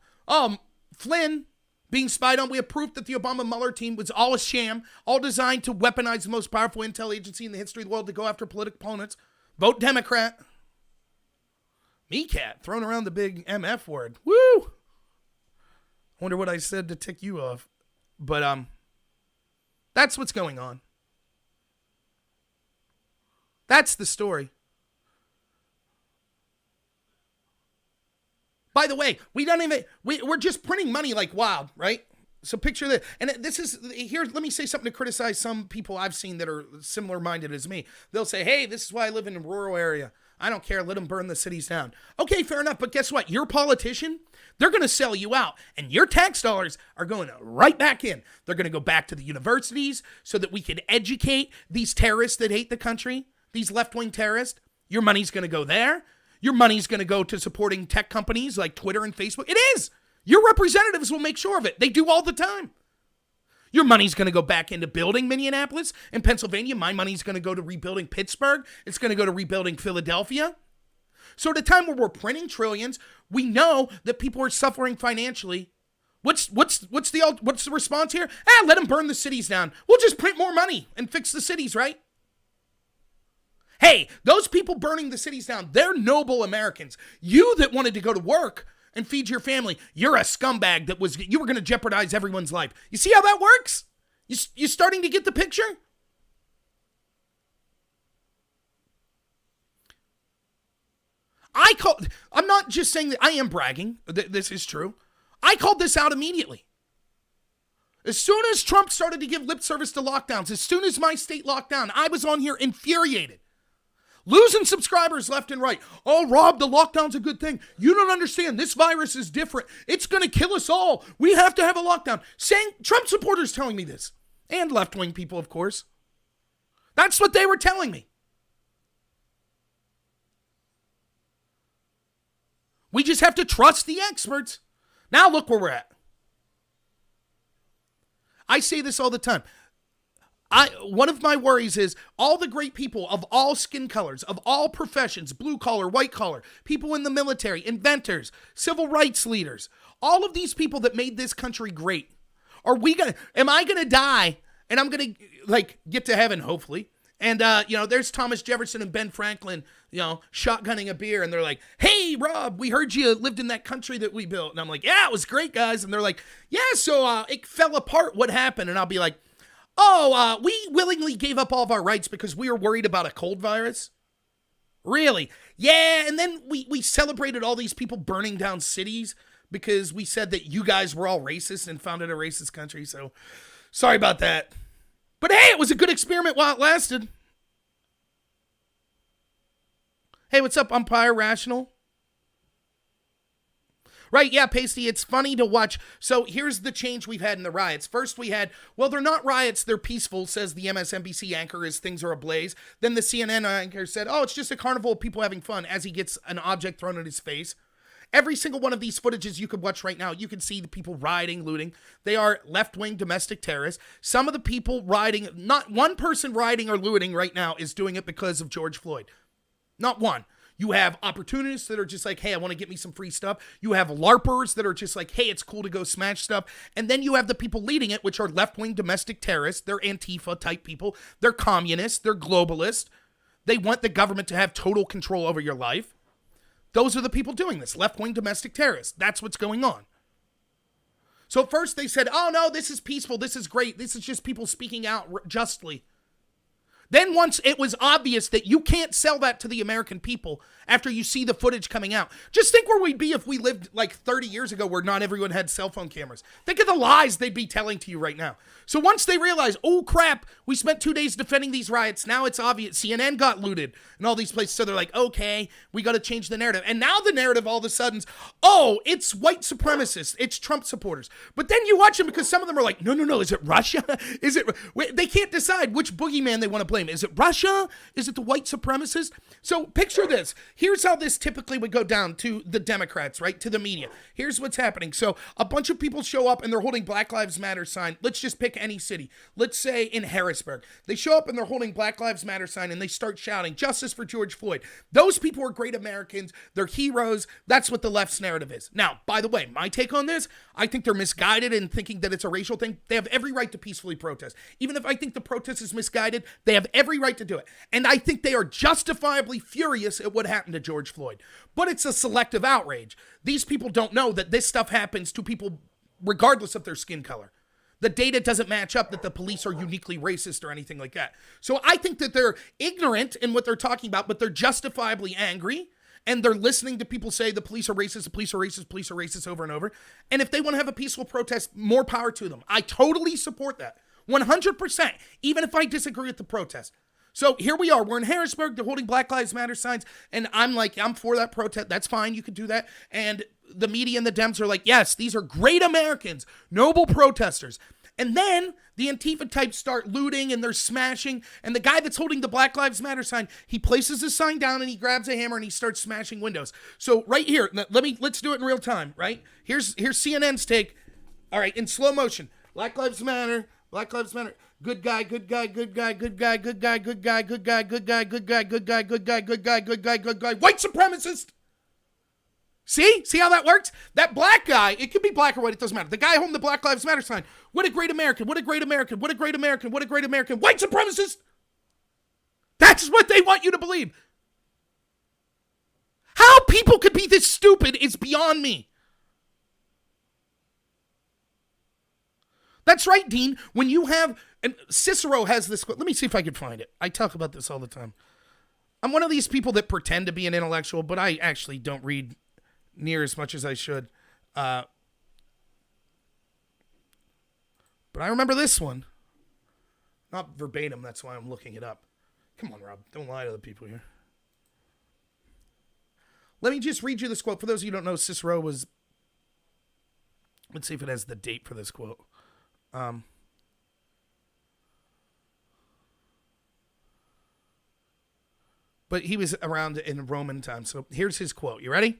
Flynn being spied on. We have proof that the Obama Mueller team was all a sham, all designed to weaponize the most powerful intel agency in the history of the world to go after political opponents. Vote Democrat. Mecat, throwing around the big MF word. Woo! I wonder what I said to tick you off. But, that's what's going on. That's the story. By the way, we're just printing money like wild, right? So picture this. And let me say something to criticize some people I've seen that are similar minded as me. They'll say, hey, this is why I live in a rural area. I don't care. Let them burn the cities down. Okay, fair enough. But guess what? Your politician, they're going to sell you out. And your tax dollars are going right back in. They're going to go back to the universities so that we can educate these terrorists that hate the country, these left-wing terrorists. Your money's going to go there. Your money's going to go to supporting tech companies like Twitter and Facebook. It is. Your representatives will make sure of it. They do all the time. Your money's going to go back into building Minneapolis and Pennsylvania. My money's going to go to rebuilding Pittsburgh. It's going to go to rebuilding Philadelphia. So at a time where we're printing trillions, we know that people are suffering financially. What's the response here? Let them burn the cities down. We'll just print more money and fix the cities, right? Hey, those people burning the cities down, they're noble Americans. You that wanted to go to work and feed your family, you're a scumbag you were going to jeopardize everyone's life. You see how that works? You starting to get the picture? I'm not just saying that I am bragging. This is true. I called this out immediately. As soon as Trump started to give lip service to lockdowns, as soon as my state locked down, I was on here infuriated. Losing subscribers left and right. Oh, Rob, the lockdown's a good thing. You don't understand. This virus is different. It's going to kill us all. We have to have a lockdown. Trump supporters telling me this. And left-wing people, of course. That's what they were telling me. We just have to trust the experts. Now look where we're at. I say this all the time. One of my worries is all the great people of all skin colors, of all professions, blue collar, white collar, people in the military, inventors, civil rights leaders, all of these people that made this country great. Am I gonna die and I'm gonna get to heaven, hopefully? And there's Thomas Jefferson and Ben Franklin, shotgunning a beer, and they're like, "Hey, Rob, we heard you lived in that country that we built." And I'm like, "Yeah, it was great, guys." And they're like, "Yeah, so it fell apart. What happened?" And I'll be like, "Oh, we willingly gave up all of our rights because we were worried about a cold virus." Really? Yeah, and then we celebrated all these people burning down cities because we said that you guys were all racist and founded a racist country. So sorry about that. But hey, it was a good experiment while it lasted. Hey, what's up, Umpire Rational? Right, yeah, Pasty, it's funny to watch. So here's the change we've had in the riots. First we had, well, they're not riots, they're peaceful, says the MSNBC anchor as things are ablaze. Then the CNN anchor said, oh, it's just a carnival of people having fun, as he gets an object thrown at his face. Every single one of these footages you could watch right now, you can see the people rioting, looting. They are left-wing domestic terrorists. Some of the people rioting, not one person rioting or looting right now is doing it because of George Floyd. Not one. You have opportunists that are just like, hey, I want to get me some free stuff. You have LARPers that are just like, hey, it's cool to go smash stuff. And then you have the people leading it, which are left-wing domestic terrorists. They're Antifa-type people. They're communists. They're globalists. They want the government to have total control over your life. Those are the people doing this, left-wing domestic terrorists. That's what's going on. So at first they said, oh, no, this is peaceful. This is great. This is just people speaking out justly. Then once it was obvious that you can't sell that to the American people after you see the footage coming out. Just think where we'd be if we lived like 30 years ago where not everyone had cell phone cameras. Think of the lies they'd be telling to you right now. So once they realize, oh crap, we spent 2 days defending these riots. Now it's obvious. CNN got looted and all these places. So they're like, okay, we got to change the narrative. And now the narrative all of a sudden, oh, it's white supremacists. It's Trump supporters. But then you watch them because some of them are like, no, is it Russia? Is it? They can't decide which boogeyman they want to blame. Is it Russia? Is it the white supremacists? So picture this. Here's how this typically would go down to the Democrats, right? To the media. Here's what's happening. So a bunch of people show up and they're holding Black Lives Matter sign. Let's just pick any city. Let's say in Harrisburg. They show up and they're holding Black Lives Matter sign and they start shouting, justice for George Floyd. Those people are great Americans. They're heroes. That's what the left's narrative is. Now, by the way, my take on this, I think they're misguided in thinking that it's a racial thing. They have every right to peacefully protest. Even if I think the protest is misguided, they have every right to do it. And I think they are justifiably furious at what happened to George Floyd. But it's a selective outrage. These people don't know that this stuff happens to people regardless of their skin color. The data doesn't match up that the police are uniquely racist or anything like that. So I think that they're ignorant in what they're talking about, but they're justifiably angry. And they're listening to people say the police are racist, the police are racist, police are racist over and over. And if they want to have a peaceful protest, more power to them. I totally support that. 100%, even if I disagree with the protest. So here we are. We're in Harrisburg. They're holding Black Lives Matter signs. And I'm like, I'm for that protest. That's fine. You can do that. And the media and the Dems are like, yes, these are great Americans, noble protesters. And then the Antifa types start looting and they're smashing. And the guy that's holding the Black Lives Matter sign, he places his sign down and he grabs a hammer and he starts smashing windows. So right here, let's do it in real time, right? Here's CNN's take. All right, in slow motion. Black Lives Matter. Black Lives Matter. Good guy, good guy, good guy, good guy, good guy, good guy, good guy, good guy, good guy, good guy, good guy, good guy, good guy, good guy. White supremacist. See how that works? That black guy, it could be black or white, it doesn't matter. The guy holding the Black Lives Matter sign. What a great American, what a great American, what a great American, what a great American. White supremacist. That's what they want you to believe. How people could be this stupid is beyond me. That's right, Dean. When you have, and Cicero has this quote. Let me see if I can find it. I talk about this all the time. I'm one of these people that pretend to be an intellectual, but I actually don't read near as much as I should. But I remember this one. Not verbatim, that's why I'm looking it up. Come on, Rob. Don't lie to the people here. Let me just read you this quote. For those of you who don't know, Cicero was... Let's see if it has the date for this quote. But he was around in Roman times. So here's his quote. You ready?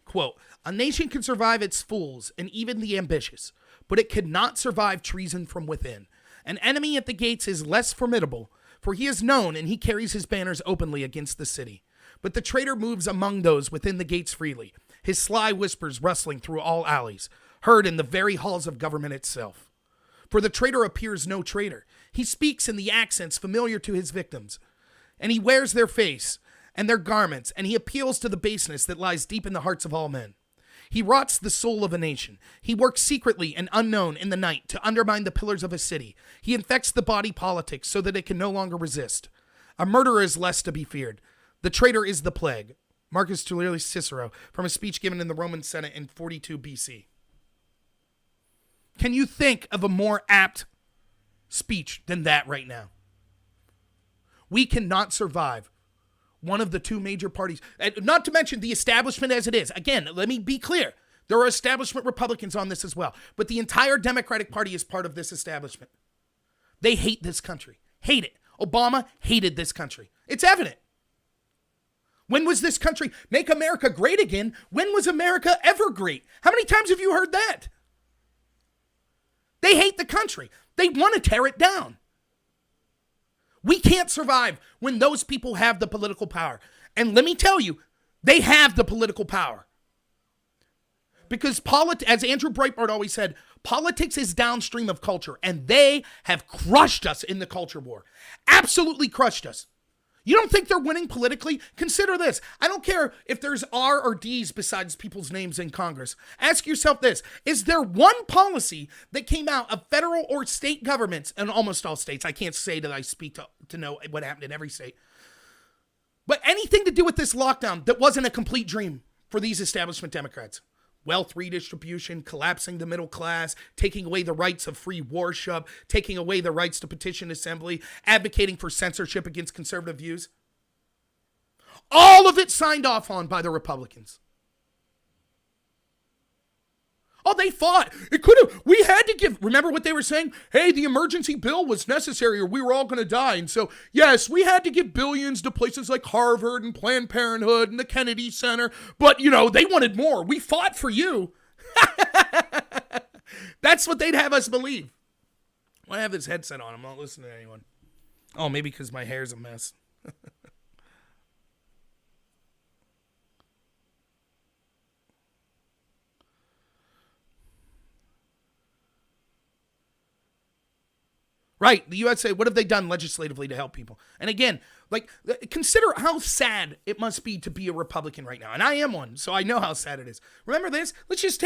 Quote, a nation can survive its fools and even the ambitious, but it cannot survive treason from within. An enemy at the gates is less formidable, for he is known and he carries his banners openly against the city. But the traitor moves among those within the gates freely, his sly whispers rustling through all alleys, heard in the very halls of government itself. For the traitor appears no traitor. He speaks in the accents familiar to his victims, and he wears their face and their garments, and he appeals to the baseness that lies deep in the hearts of all men. He rots the soul of a nation. He works secretly and unknown in the night to undermine the pillars of a city. He infects the body politic so that it can no longer resist. A murderer is less to be feared. The traitor is the plague. Marcus Tullius Cicero, from a speech given in the Roman Senate in 42 BC. Can you think of a more apt speech than that right now? We cannot survive one of the two major parties, not to mention the establishment as it is. Again, let me be clear. There are establishment Republicans on this as well, but the entire Democratic Party is part of this establishment. They hate this country. Hate it. Obama hated this country. It's evident. When was this country, make America great again? When was America ever great? How many times have you heard that? They hate the country. They want to tear it down. We can't survive when those people have the political power. And let me tell you, they have the political power. Because as Andrew Breitbart always said, politics is downstream of culture, and they have crushed us in the culture war. Absolutely crushed us. You don't think they're winning politically? Consider this. I don't care if there's R or D's besides people's names in Congress. Ask yourself this. Is there one policy that came out of federal or state governments, and almost all states, I can't say that I speak to know what happened in every state, but anything to do with this lockdown that wasn't a complete dream for these establishment Democrats? Wealth redistribution, collapsing the middle class, taking away the rights of free worship, taking away the rights to petition assembly, advocating for censorship against conservative views. All of it signed off on by the Republicans. Oh, they fought. We had to give, remember what they were saying? Hey, the emergency bill was necessary or we were all going to die. And so, yes, we had to give billions to places like Harvard and Planned Parenthood and the Kennedy Center. But, they wanted more. We fought for you. That's what they'd have us believe. I have this headset on. I'm not listening to anyone. Oh, maybe because my hair's a mess. Right, the USA, what have they done legislatively to help people? And again, consider how sad it must be to be a Republican right now. And I am one, so I know how sad it is. Remember this? Let's just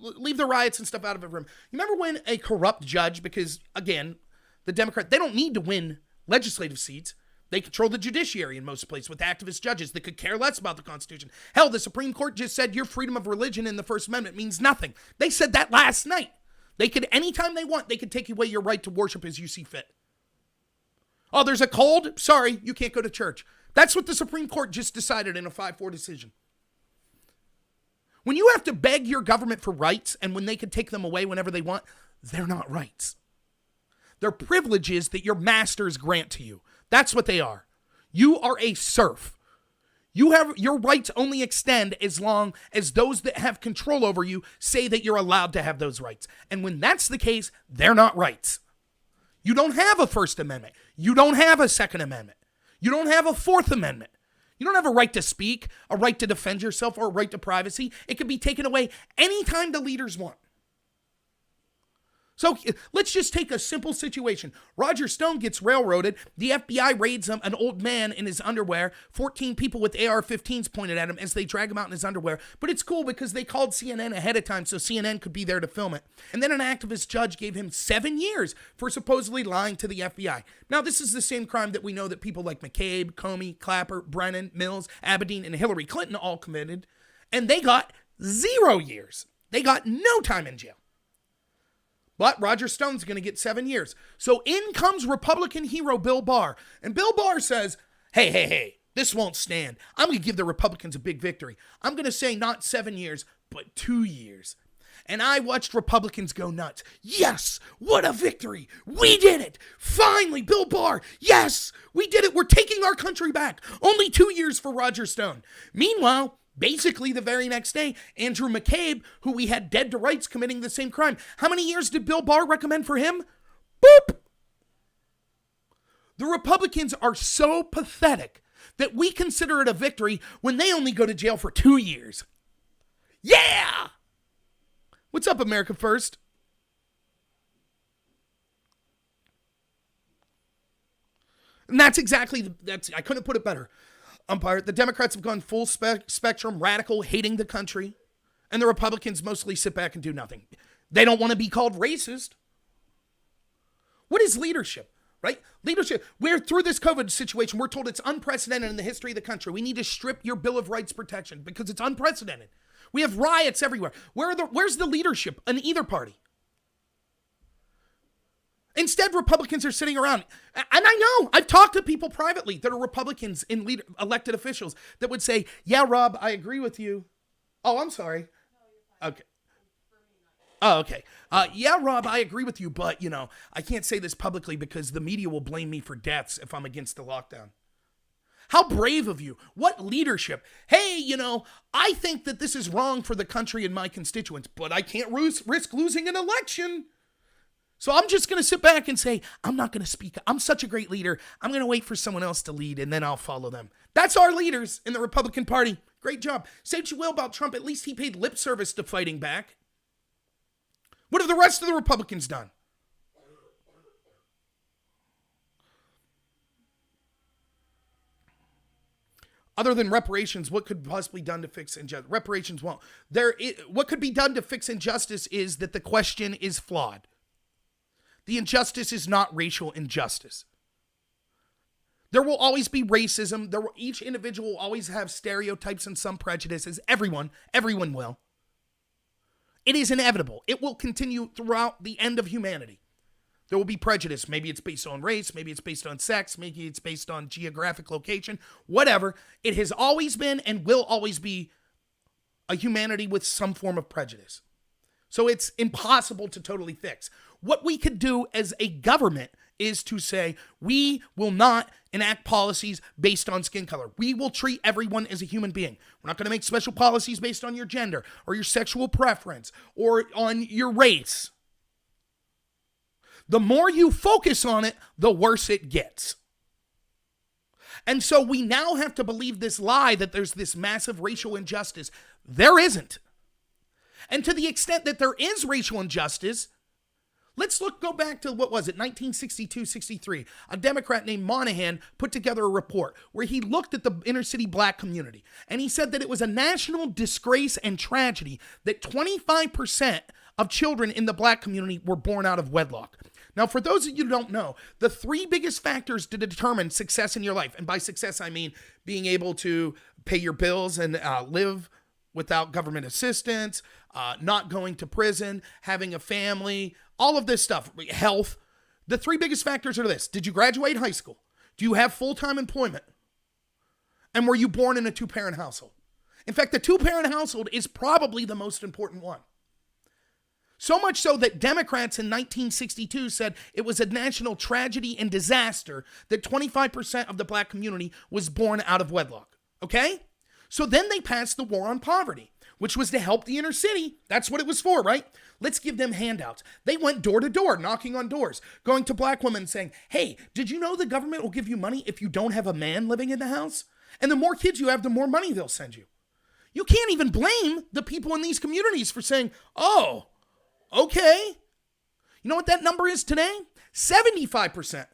leave the riots and stuff out of the room. You remember when a corrupt judge, because again, the Democrat, they don't need to win legislative seats. They control the judiciary in most places with activist judges that could care less about the Constitution. Hell, the Supreme Court just said your freedom of religion in the First Amendment means nothing. They said that last night. They could, anytime they want, they could take away your right to worship as you see fit. Oh, there's a cold? Sorry, you can't go to church. That's what the Supreme Court just decided in a 5-4 decision. When you have to beg your government for rights and when they can take them away whenever they want, they're not rights. They're privileges that your masters grant to you. That's what they are. You are a serf. Your rights only extend as long as those that have control over you say that you're allowed to have those rights. And when that's the case, they're not rights. You don't have a First Amendment. You don't have a Second Amendment. You don't have a Fourth Amendment. You don't have a right to speak, a right to defend yourself, or a right to privacy. It can be taken away anytime the leaders want. So let's just take a simple situation. Roger Stone gets railroaded. The FBI raids him, an old man in his underwear. 14 people with AR-15s pointed at him as they drag him out in his underwear. But it's cool because they called CNN ahead of time so CNN could be there to film it. And then an activist judge gave him 7 years for supposedly lying to the FBI. Now, this is the same crime that we know that people like McCabe, Comey, Clapper, Brennan, Mills, Abedin, and Hillary Clinton all committed. And they got 0 years. They got no time in jail. But Roger Stone's going to get 7 years. So in comes Republican hero Bill Barr. And Bill Barr says, hey, this won't stand. I'm going to give the Republicans a big victory. I'm going to say not 7 years, but 2 years. And I watched Republicans go nuts. Yes, what a victory. We did it. Finally, Bill Barr. Yes, we did it. We're taking our country back. Only 2 years for Roger Stone. Meanwhile, Basically, the very next day, Andrew McCabe, who we had dead to rights committing the same crime. How many years did Bill Barr recommend for him? Boop! The Republicans are so pathetic that we consider it a victory when they only go to jail for 2 years. Yeah! What's up, America First? And that's exactly, I couldn't put it better. Umpire, the Democrats have gone full spectrum, radical, hating the country, and the Republicans mostly sit back and do nothing. They don't want to be called racist. What is leadership, right? Leadership. We're through this COVID situation. We're told it's unprecedented in the history of the country. We need to strip your Bill of Rights protection because it's unprecedented. We have riots everywhere. Where's the leadership in either party? Instead, Republicans are sitting around. And I know, I've talked to people privately that are Republicans in elected officials that would say, yeah, Rob, I agree with you. Oh, I'm sorry. Okay. Oh, okay. Yeah, Rob, I agree with you, but, I can't say this publicly because the media will blame me for deaths if I'm against the lockdown. How brave of you. What leadership. Hey, I think that this is wrong for the country and my constituents, but I can't risk losing an election. So I'm just going to sit back and say, I'm not going to speak. I'm such a great leader. I'm going to wait for someone else to lead, and then I'll follow them. That's our leaders in the Republican Party. Great job. Say what you will about Trump. At least he paid lip service to fighting back. What have the rest of the Republicans done? Other than reparations, what could possibly be done to fix injustice? Reparations won't. What could be done to fix injustice is that the question is flawed. The injustice is not racial injustice. There will always be racism. Each individual will always have stereotypes and some prejudices. Everyone will. It is inevitable. It will continue throughout the end of humanity. There will be prejudice. Maybe it's based on race. Maybe it's based on sex. Maybe it's based on geographic location. Whatever. It has always been and will always be a humanity with some form of prejudice. So it's impossible to totally fix. What we could do as a government is to say, we will not enact policies based on skin color. We will treat everyone as a human being. We're not going to make special policies based on your gender or your sexual preference or on your race. The more you focus on it, the worse it gets. And so we now have to believe this lie that there's this massive racial injustice. There isn't. And to the extent that there is racial injustice, let's go back to, 1962, 63. A Democrat named Monahan put together a report where he looked at the inner city black community. And he said that it was a national disgrace and tragedy that 25% of children in the black community were born out of wedlock. Now, for those of you who don't know, the three biggest factors to determine success in your life, and by success I mean being able to pay your bills and live without government assistance, not going to prison, having a family, all of this stuff, health. The three biggest factors are this. Did you graduate high school? Do you have full-time employment? And were you born in a two-parent household? In fact, the two-parent household is probably the most important one. So much so that Democrats in 1962 said it was a national tragedy and disaster that 25% of the black community was born out of wedlock. Okay? So then they passed the war on poverty, which was to help the inner city. That's what it was for, right? Let's give them handouts. They went door to door, knocking on doors, going to black women saying, hey, did you know the government will give you money if you don't have a man living in the house? And the more kids you have, the more money they'll send you. You can't even blame the people in these communities for saying, oh, okay. You know what that number is today? 75%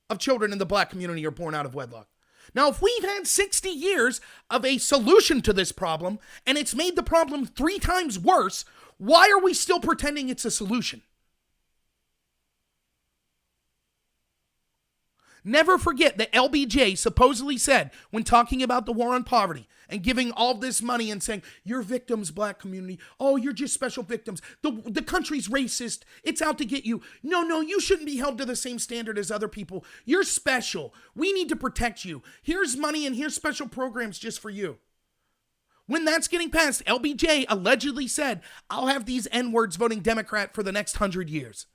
of children in the black community are born out of wedlock. Now, if we've had 60 years of a solution to this problem, and it's made the problem 3 times worse, why are we still pretending it's a solution? Never forget that LBJ supposedly said, when talking about the war on poverty and giving all this money and saying, you're victims, black community. Oh, you're just special victims. The country's racist. It's out to get you. No, you shouldn't be held to the same standard as other people. You're special. We need to protect you. Here's money and here's special programs just for you. When that's getting passed, LBJ allegedly said, I'll have these N-words voting Democrat for the next 100 years.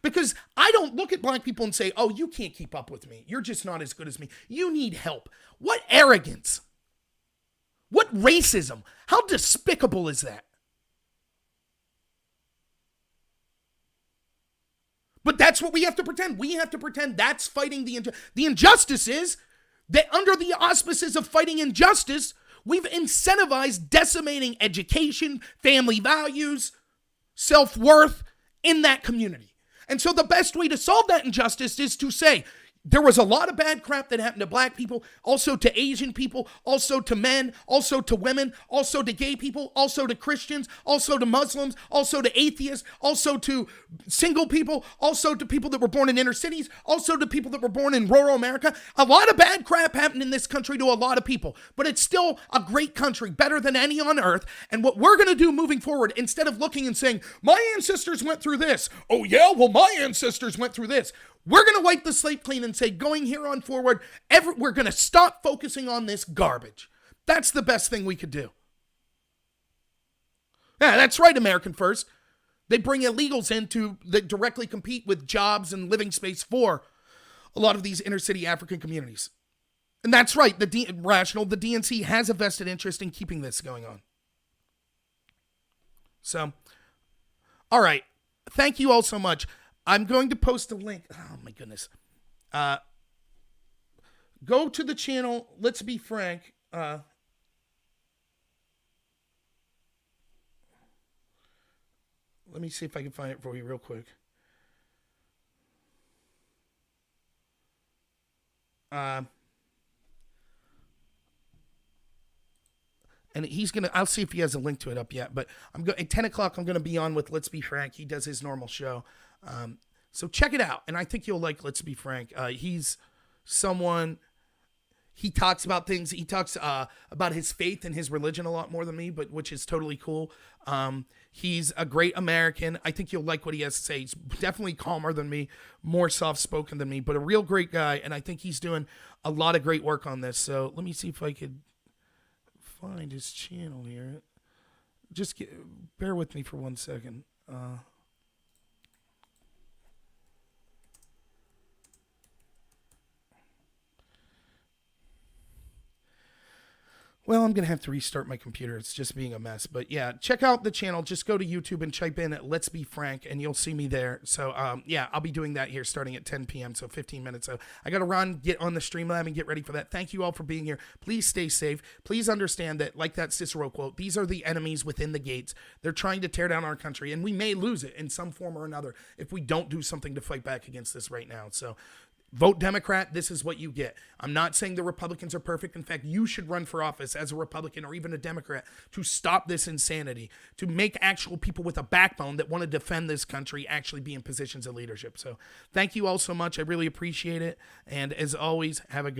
Because I don't look at black people and say, oh, you can't keep up with me. You're just not as good as me. You need help. What arrogance. What racism? How despicable is that? But that's what we have to pretend. We have to pretend that's fighting the injustice. The injustice is that under the auspices of fighting injustice, we've incentivized decimating education, family values, self-worth in that community. And so the best way to solve that injustice is to say, there was a lot of bad crap that happened to black people, also to Asian people, also to men, also to women, also to gay people, also to Christians, also to Muslims, also to atheists, also to single people, also to people that were born in inner cities, also to people that were born in rural America. A lot of bad crap happened in this country to a lot of people, but it's still a great country, better than any on earth. And what we're going to do moving forward, instead of looking and saying, my ancestors went through this. Oh yeah, well, my ancestors went through this. We're going to wipe the slate clean and say, going here on forward, we're going to stop focusing on this garbage. That's the best thing we could do. Yeah, that's right, American First. They bring illegals in that directly compete with jobs and living space for a lot of these inner city African communities. And that's right, the DNC has a vested interest in keeping this going on. So, all right. Thank you all so much. I'm going to post a link. Oh, my goodness. Go to the channel, Let's Be Frank. Let me see if I can find it for you real quick. And I'll see if he has a link to it up yet, but at 10 o'clock, I'm going to be on with Let's Be Frank. He does his normal show. So check it out. And I think you'll like Let's Be Frank. He's someone, he talks about things. He talks about his faith and his religion a lot more than me, which is totally cool. He's a great American. I think you'll like what he has to say. He's definitely calmer than me, more soft-spoken than me, but a real great guy. And I think he's doing a lot of great work on this. So let me see if I could find his channel here. Just bear with me for 1 second. Well, I'm going to have to restart my computer. It's just being a mess. But yeah, check out the channel. Just go to YouTube and type in Let's Be Frank, and you'll see me there. So yeah, I'll be doing that here starting at 10 p.m., so 15 minutes. So I got to run, get on the Streamlab, and get ready for that. Thank you all for being here. Please stay safe. Please understand that, like that Cicero quote, these are the enemies within the gates. They're trying to tear down our country, and we may lose it in some form or another if we don't do something to fight back against this right now. So vote Democrat. This is what you get. I'm not saying the Republicans are perfect. In fact, you should run for office as a Republican or even a Democrat to stop this insanity, to make actual people with a backbone that want to defend this country actually be in positions of leadership. So thank you all so much. I really appreciate it. And as always, have a good